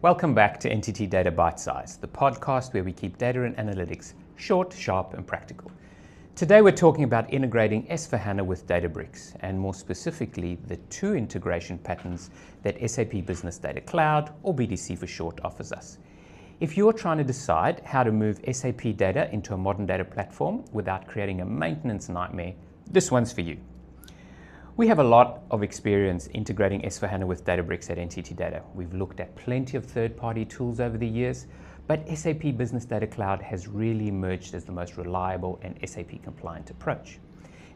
Welcome back to NTT Data Bite Size, the podcast where we keep data and analytics short, sharp, and practical. Today we're talking about integrating S/4HANA with Databricks, and more specifically, the two integration patterns that SAP Business Data Cloud, or BDC for short, offers us. If you're trying to decide how to move SAP data into a modern data platform without creating a maintenance nightmare, this one's for you. We have a lot of experience integrating S/4HANA with Databricks at NTT Data. We've looked at plenty of third-party tools over the years, but SAP Business Data Cloud has really emerged as the most reliable and SAP-compliant approach.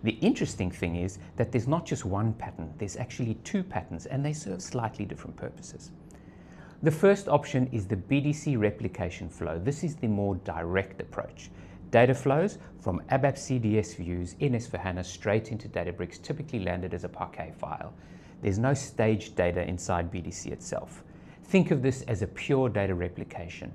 The interesting thing is that there's not just one pattern, there's actually two patterns, and they serve slightly different purposes. The first option is the BDC replication flow. This is the more direct approach. Data flows from ABAP CDS views in S/4HANA straight into Databricks, typically landed as a Parquet file. There's no staged data inside BDC itself. Think of this as a pure data replication.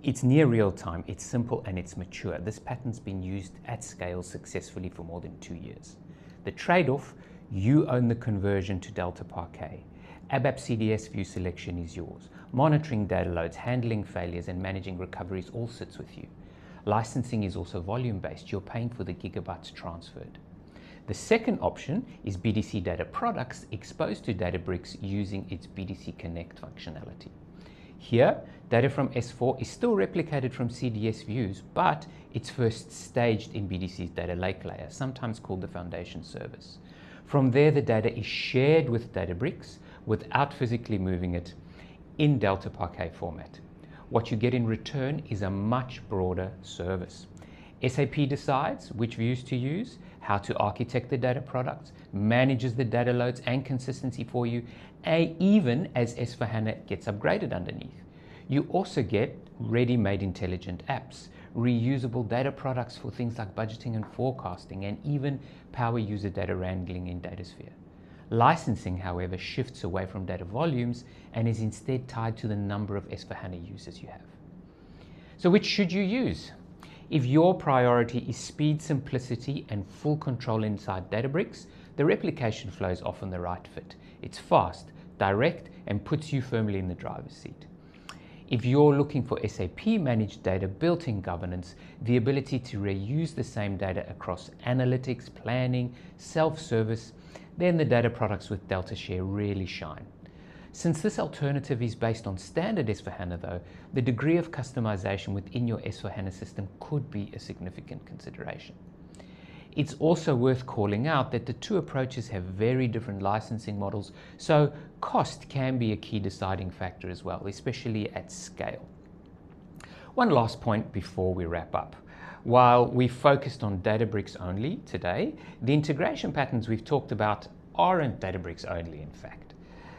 It's near real time, it's simple, and it's mature. This pattern's been used at scale successfully for more than 2 years. The trade-off, you own the conversion to Delta Parquet. ABAP CDS view selection is yours. Monitoring data loads, handling failures, and managing recoveries all sits with you. Licensing is also volume-based. You're paying for the gigabytes transferred. The second option is BDC data products exposed to Databricks using its BDC Connect functionality. Here, data from S4 is still replicated from CDS views, but it's first staged in BDC's data lake layer, sometimes called the foundation service. From there, the data is shared with Databricks without physically moving it in Delta Parquet format. What you get in return is a much broader service. SAP decides which views to use, how to architect the data products, manages the data loads and consistency for you, even as S/4HANA gets upgraded underneath. You also get ready-made intelligent apps, reusable data products for things like budgeting and forecasting, and even power user data wrangling in DataSphere. Licensing, however, shifts away from data volumes and is instead tied to the number of S/4HANA users you have. So which should you use? If your priority is speed, simplicity, and full control inside Databricks, the replication flow is often the right fit. It's fast, direct, and puts you firmly in the driver's seat. If you're looking for SAP managed data built-in governance, the ability to reuse the same data across analytics, planning, self-service, then the data products with Delta Share really shine. Since this alternative is based on standard S/4HANA though, the degree of customization within your S/4HANA system could be a significant consideration. It's also worth calling out that the two approaches have very different licensing models, so cost can be a key deciding factor as well, especially at scale. One last point before we wrap up. While we focused on Databricks only today, the integration patterns we've talked about aren't Databricks only, in fact.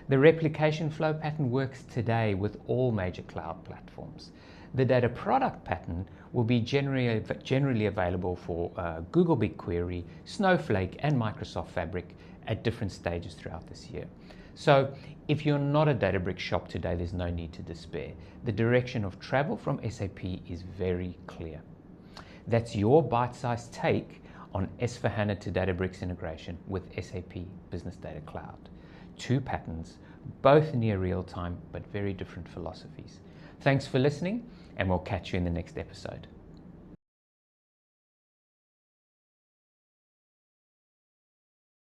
The replication flow pattern works today with all major cloud platforms. The data product pattern will be generally available for Google BigQuery, Snowflake, and Microsoft Fabric at different stages throughout this year. So if you're not a Databricks shop today, there's no need to despair. The direction of travel from SAP is very clear. That's your bite-sized take on S/4HANA to Databricks integration with SAP Business Data Cloud. Two patterns, both near real time, but very different philosophies. Thanks for listening, and we'll catch you in the next episode.